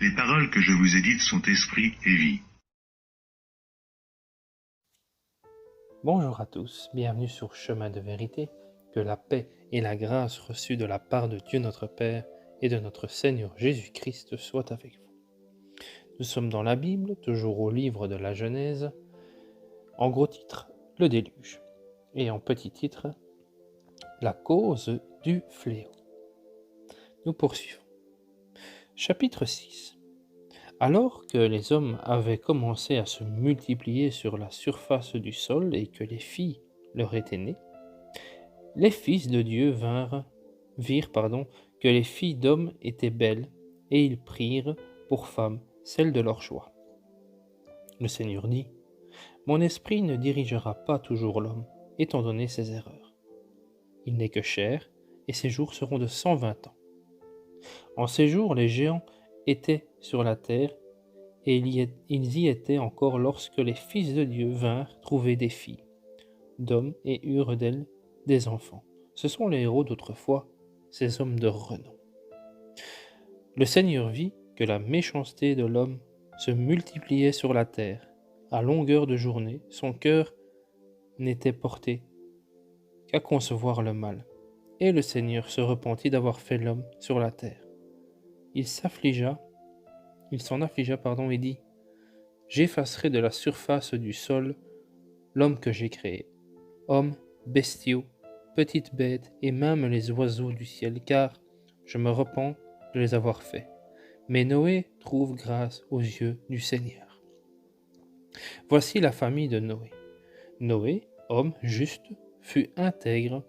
Les paroles que je vous ai dites sont esprit et vie. Bonjour à tous, bienvenue sur Chemin de Vérité, que la paix et la grâce reçues de la part de Dieu notre Père et de notre Seigneur Jésus-Christ soient avec vous. Nous sommes dans la Bible, toujours au livre de la Genèse, en gros titre, le déluge, et en petit titre, la cause du fléau. Nous poursuivons. Chapitre 6. Alors que les hommes avaient commencé à se multiplier sur la surface du sol et que les filles leur étaient nées, les fils de Dieu virent que les filles d'hommes étaient belles, et ils prirent pour femmes celles de leur choix. Le Seigneur dit, « Mon esprit ne dirigera pas toujours l'homme, étant donné ses erreurs. Il n'est que chair, et ses jours seront de 120 ans. En ces jours, les géants étaient sur la terre, et ils y étaient encore lorsque les fils de Dieu vinrent trouver des filles, d'hommes, et eurent d'elles des enfants. Ce sont les héros d'autrefois, ces hommes de renom. Le Seigneur vit que la méchanceté de l'homme se multipliait sur la terre. À longueur de journée, son cœur n'était porté qu'à concevoir le mal. Et le Seigneur se repentit d'avoir fait l'homme sur la terre. Il s'en affligea et dit, « J'effacerai de la surface du sol l'homme que j'ai créé, hommes, bestiaux, petites bêtes et même les oiseaux du ciel, car je me repens de les avoir faits. » Mais Noé trouve grâce aux yeux du Seigneur. Voici la famille de Noé. Noé, homme juste, fut intègre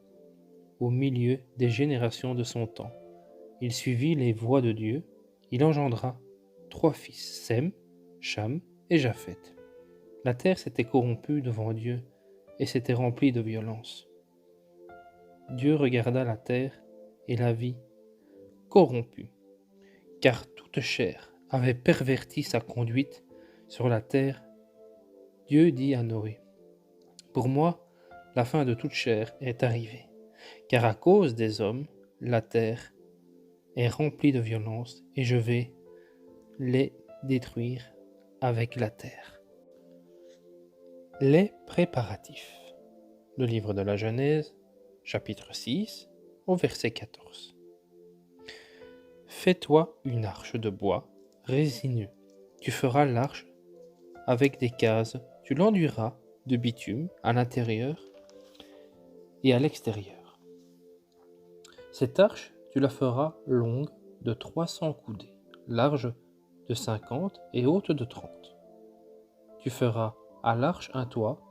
au milieu des générations de son temps. Il suivit les voies de Dieu. Il engendra 3 fils, Sem, Cham et Japheth. La terre s'était corrompue devant Dieu et s'était remplie de violence. Dieu regarda la terre et la vit corrompue, car toute chair avait perverti sa conduite sur la terre. Dieu dit à Noé, « Pour moi, la fin de toute chair est arrivée, car à cause des hommes, la terre est remplie de violence, et je vais les détruire avec la terre. » Les préparatifs. Le livre de la Genèse, chapitre 6, au verset 14. Fais-toi une arche de bois résineux. Tu feras l'arche avec des cases. Tu l'enduiras de bitume à l'intérieur et à l'extérieur. Cette arche, tu la feras longue de 300 coudées, large de 50 et haute de 30. Tu feras à l'arche un toit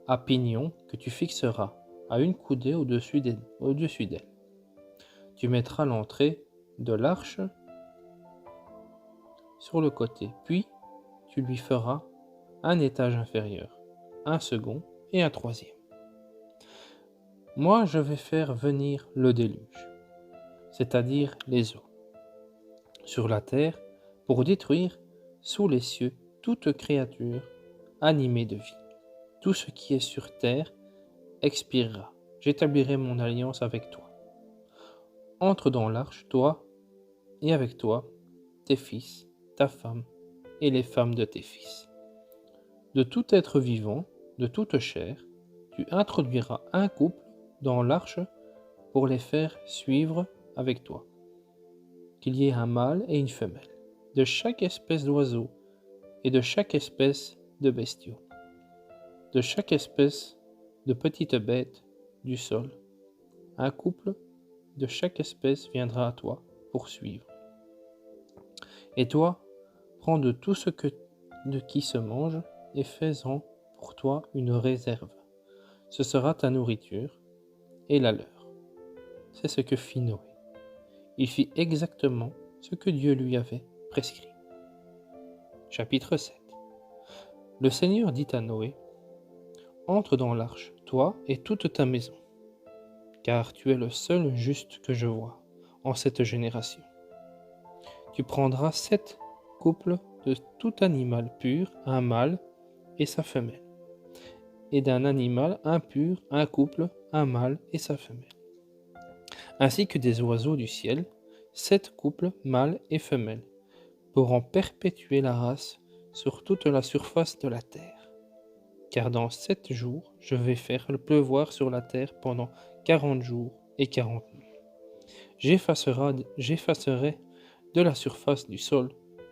à pignon que tu fixeras à une coudée au-dessus d'elle. Tu mettras l'entrée de l'arche sur le côté, puis tu lui feras un étage inférieur, un second et un troisième. Moi, je vais faire venir le déluge, c'est-à-dire les eaux, sur la terre pour détruire sous les cieux toute créature animée de vie. Tout ce qui est sur terre expirera. J'établirai mon alliance avec toi. Entre dans l'arche, toi, et avec toi, tes fils, ta femme, et les femmes de tes fils. De tout être vivant, de toute chair, tu introduiras un couple dans l'arche pour les faire suivre avec toi. Qu'il y ait un mâle et une femelle, de chaque espèce d'oiseau et de chaque espèce de bestiaux, de chaque espèce de petites bêtes du sol. Un couple de chaque espèce viendra à toi pour suivre. Et toi, prends de tout ce de qui se mange et fais-en pour toi une réserve. Ce sera ta nourriture et la leur. C'est ce que fit Noé. Il fit exactement ce que Dieu lui avait prescrit. Chapitre 7. Le Seigneur dit à Noé, « Entre dans l'arche, toi et toute ta maison, car tu es le seul juste que je vois en cette génération. Tu prendras 7 couples de tout animal pur, un mâle et sa femelle, et d'un animal impur, un couple, un mâle et sa femelle, ainsi que des oiseaux du ciel, 7 couples mâles et femelles, pour en perpétuer la race sur toute la surface de la terre. Car dans 7 jours, je vais faire pleuvoir sur la terre pendant 40 jours et 40 nuits. J'effacerai de la surface du sol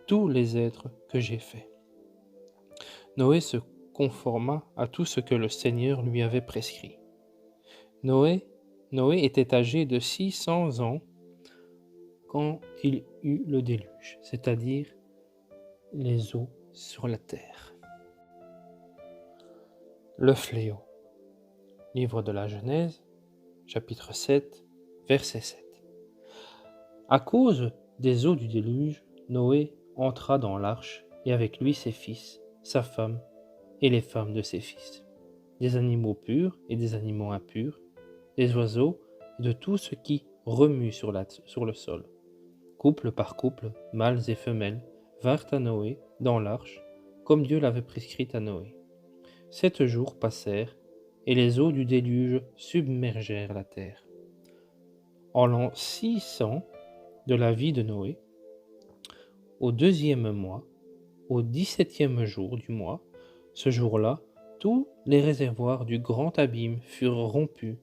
tous les êtres que j'ai faits. Noé se conforma à tout ce que le Seigneur lui avait prescrit. Noé était âgé de 600 ans quand il eut le déluge, c'est-à-dire les eaux sur la terre. Le fléau. Livre de la Genèse, chapitre 7, verset 7. À cause des eaux du déluge, Noé entra dans l'arche et avec lui ses fils, sa femme et les femmes de ses fils, des animaux purs et des animaux impurs, des oiseaux et de tout ce qui remue sur le sol. Couple par couple, mâles et femelles, vinrent à Noé dans l'arche, comme Dieu l'avait prescrit à Noé. 7 jours passèrent, et les eaux du déluge submergèrent la terre. En l'an 600 de la vie de Noé, au 2e mois, au 17e jour du mois, ce jour-là, tous les réservoirs du grand abîme furent rompus,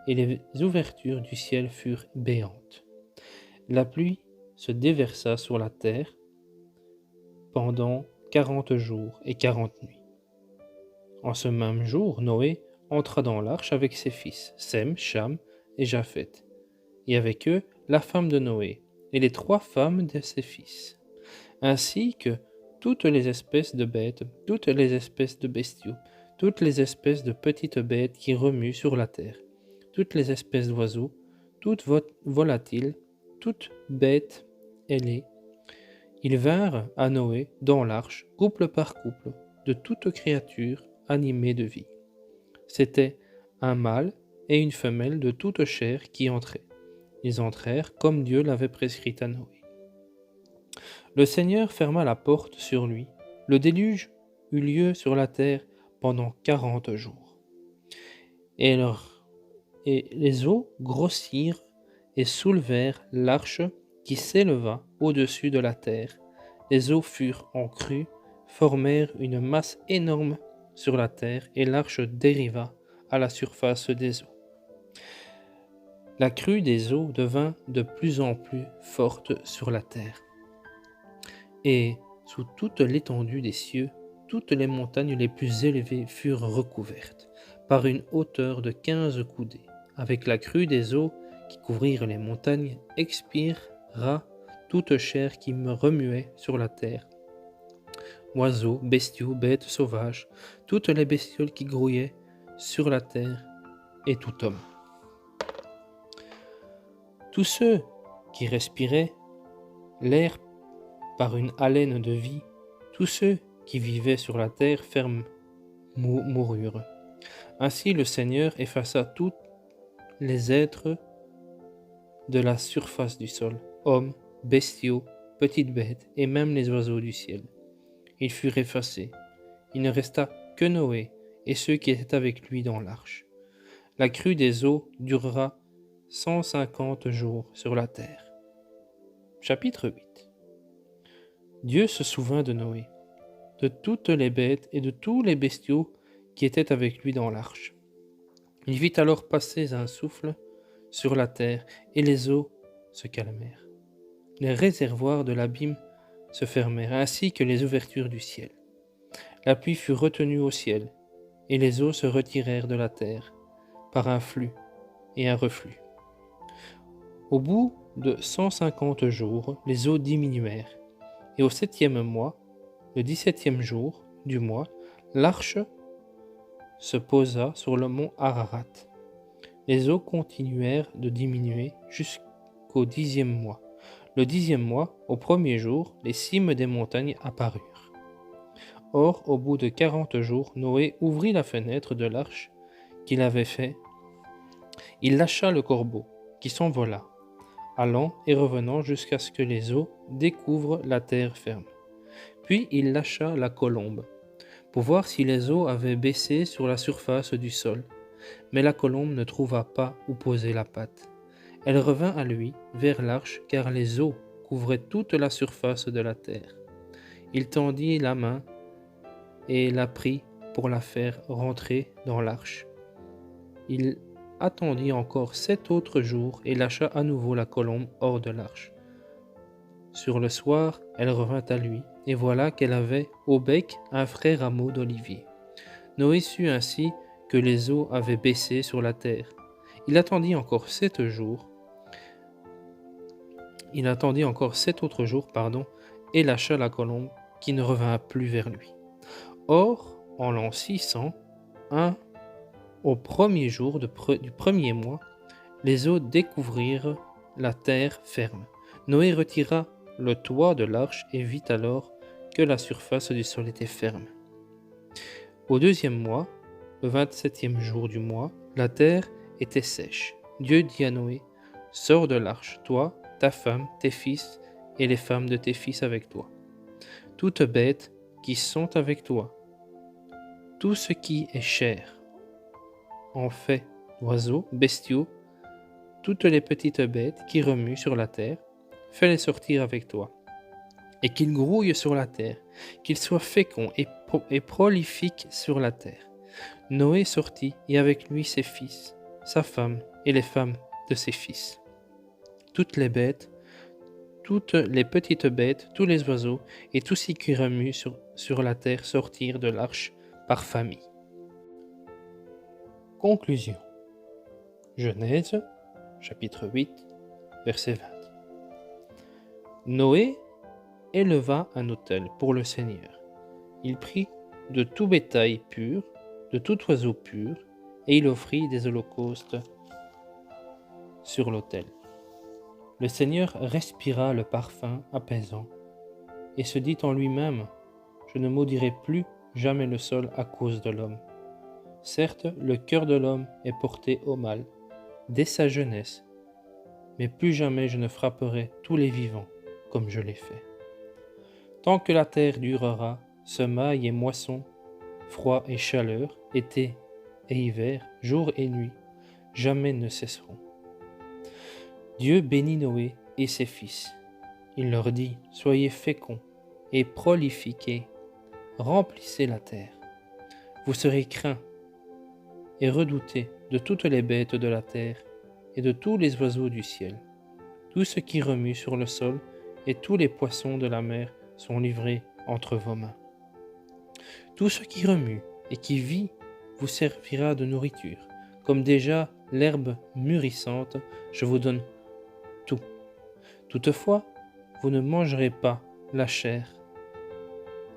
et les ouvertures du ciel furent béantes. La pluie se déversa sur la terre pendant 40 jours et 40 nuits. En ce même jour, Noé entra dans l'arche avec ses fils, Sem, Cham et Japheth, et avec eux la femme de Noé et les 3 femmes de ses fils, ainsi que toutes les espèces de bêtes, toutes les espèces de bestiaux, toutes les espèces de petites bêtes qui remuent sur la terre, toutes les espèces d'oiseaux, toutes volatiles, toutes bêtes ailées. Ils vinrent à Noé dans l'arche, couple par couple, de toute créature animée de vie. C'était un mâle et une femelle de toute chair qui entraient. Ils entrèrent comme Dieu l'avait prescrit à Noé. Le Seigneur ferma la porte sur lui. Le déluge eut lieu sur la terre pendant 40 jours. Et les eaux grossirent et soulevèrent l'arche qui s'éleva au-dessus de la terre. Les eaux furent en crue, formèrent une masse énorme sur la terre et l'arche dériva à la surface des eaux. La crue des eaux devint de plus en plus forte sur la terre. Et sous toute l'étendue des cieux, toutes les montagnes les plus élevées furent recouvertes par une hauteur de 15 coudées. Avec la crue des eaux qui couvrirent les montagnes, expira toute chair qui me remuait sur la terre. Oiseaux, bestiaux, bêtes sauvages, toutes les bestioles qui grouillaient sur la terre, et tout homme. Tous ceux qui respiraient l'air par une haleine de vie, tous ceux qui vivaient sur la terre ferme moururent. Ainsi le Seigneur effaça tous les êtres de la surface du sol, hommes, bestiaux, petites bêtes et même les oiseaux du ciel. Ils furent effacés. Il ne resta que Noé et ceux qui étaient avec lui dans l'arche. La crue des eaux durera 150 jours sur la terre. Chapitre 8. Dieu se souvint de Noé, de toutes les bêtes et de tous les bestiaux qui étaient avec lui dans l'arche. Il fit alors passer un souffle sur la terre et les eaux se calmèrent. Les réservoirs de l'abîme se fermèrent, ainsi que les ouvertures du ciel. La pluie fut retenue au ciel, et les eaux se retirèrent de la terre par un flux et un reflux. Au bout de 150 jours, les eaux diminuèrent, et au 7e mois, le 17e jour du mois, l'arche se posa sur le mont Ararat. Les eaux continuèrent de diminuer jusqu'au 10e mois. Le 10e mois, au 1er jour, les cimes des montagnes apparurent. Or, au bout de 40 jours, Noé ouvrit la fenêtre de l'arche qu'il avait fait. Il lâcha le corbeau, qui s'envola, allant et revenant jusqu'à ce que les eaux découvrent la terre ferme. Puis il lâcha la colombe, pour voir si les eaux avaient baissé sur la surface du sol. Mais la colombe ne trouva pas où poser la patte. Elle revint à lui vers l'arche, car les eaux couvrait toute la surface de la terre. Il tendit la main et la prit pour la faire rentrer dans l'arche. Il attendit encore 7 autres jours et lâcha à nouveau la colombe hors de l'arche. Sur le soir, elle revint à lui, et voilà qu'elle avait au bec un frais rameau d'olivier. Noé sut ainsi que les eaux avaient baissé sur la terre. Il attendit encore 7 autres jours, et lâcha la colombe qui ne revint plus vers lui. Or, en l'an 601, au premier jour du premier mois, les eaux découvrirent la terre ferme. Noé retira le toit de l'arche et vit alors que la surface du sol était ferme. Au deuxième mois, le 27e jour du mois, la terre était sèche. Dieu dit à Noé, « Sors de l'arche, toi, ta femme, tes fils et les femmes de tes fils avec toi. Toutes bêtes qui sont avec toi, tout ce qui est chair, en fait oiseaux, bestiaux, toutes les petites bêtes qui remuent sur la terre, fais-les sortir avec toi, et qu'ils grouillent sur la terre, qu'ils soient féconds et prolifiques sur la terre. » Noé sortit, et avec lui ses fils, sa femme et les femmes de ses fils. Toutes les bêtes, toutes les petites bêtes, tous les oiseaux, et tout ce qui remue sur la terre sortirent de l'arche par famille. Conclusion. Genèse, chapitre 8, verset 20. Noé éleva un autel pour le Seigneur. Il prit de tout bétail pur, de tout oiseau pur, et il offrit des holocaustes sur l'autel. Le Seigneur respira le parfum apaisant et se dit en lui-même, « Je ne maudirai plus jamais le sol à cause de l'homme. Certes, le cœur de l'homme est porté au mal, dès sa jeunesse, mais plus jamais je ne frapperai tous les vivants comme je l'ai fait. Tant que la terre durera, semailles et moissons, froid et chaleur, été et hiver, jour et nuit, jamais ne cesseront. » Dieu bénit Noé et ses fils. Il leur dit, « Soyez féconds et prolifiquez, remplissez la terre. Vous serez craints et redoutés de toutes les bêtes de la terre et de tous les oiseaux du ciel. Tout ce qui remue sur le sol et tous les poissons de la mer sont livrés entre vos mains. Tout ce qui remue et qui vit vous servira de nourriture. Comme déjà l'herbe mûrissante, je vous donne tout. Toutefois, vous ne mangerez pas la chair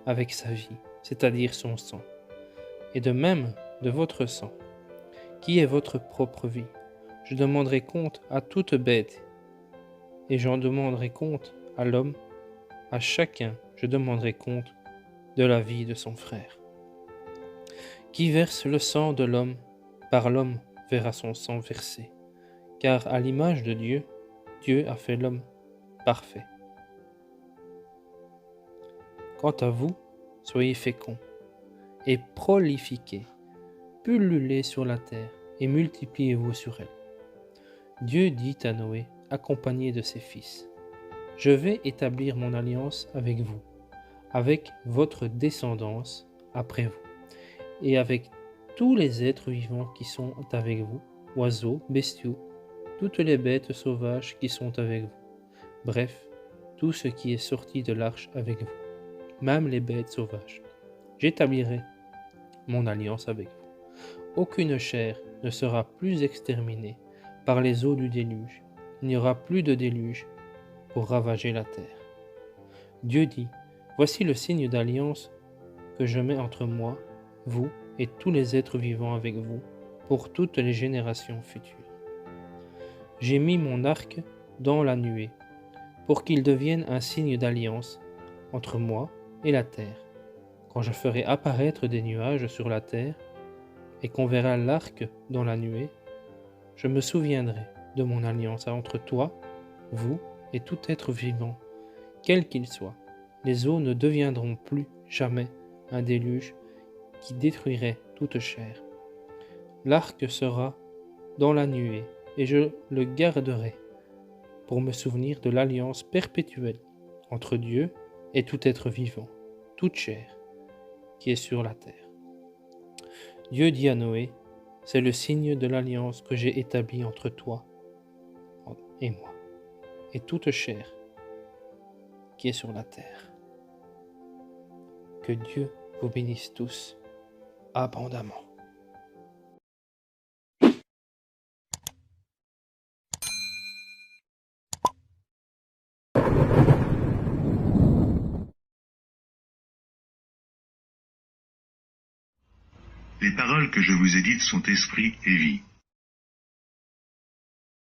avec sa vie, c'est-à-dire son sang, et de même de votre sang, qui est votre propre vie. Je demanderai compte à toute bête, et j'en demanderai compte à l'homme, à chacun je demanderai compte de la vie de son frère. Qui verse le sang de l'homme, par l'homme verra son sang versé, car à l'image de Dieu, Dieu a fait l'homme parfait. Quant à vous, soyez féconds et prolifiquez, pullulez sur la terre et multipliez-vous sur elle. Dieu dit à Noé, accompagné de ses fils, « Je vais établir mon alliance avec vous, avec votre descendance après vous, et avec tous les êtres vivants qui sont avec vous, oiseaux, bestiaux, toutes les bêtes sauvages qui sont avec vous, bref, tout ce qui est sorti de l'arche avec vous, même les bêtes sauvages. J'établirai mon alliance avec vous. Aucune chair ne sera plus exterminée par les eaux du déluge. Il n'y aura plus de déluge pour ravager la terre. » Dieu dit, « Voici le signe d'alliance que je mets entre moi, vous et tous les êtres vivants avec vous, pour toutes les générations futures. J'ai mis mon arc dans la nuée, pour qu'il devienne un signe d'alliance entre moi et la terre. Quand je ferai apparaître des nuages sur la terre, et qu'on verra l'arc dans la nuée, je me souviendrai de mon alliance entre toi, vous et tout être vivant, quel qu'il soit. Les eaux ne deviendront plus jamais un déluge qui détruirait toute chair. L'arc sera dans la nuée, et je le garderai pour me souvenir de l'alliance perpétuelle entre Dieu et tout être vivant, toute chair, qui est sur la terre. Dieu dit à Noé, c'est le signe de l'alliance que j'ai établie entre toi et moi, et toute chair qui est sur la terre. Que Dieu vous bénisse tous abondamment. Les paroles que je vous ai dites sont esprit et vie.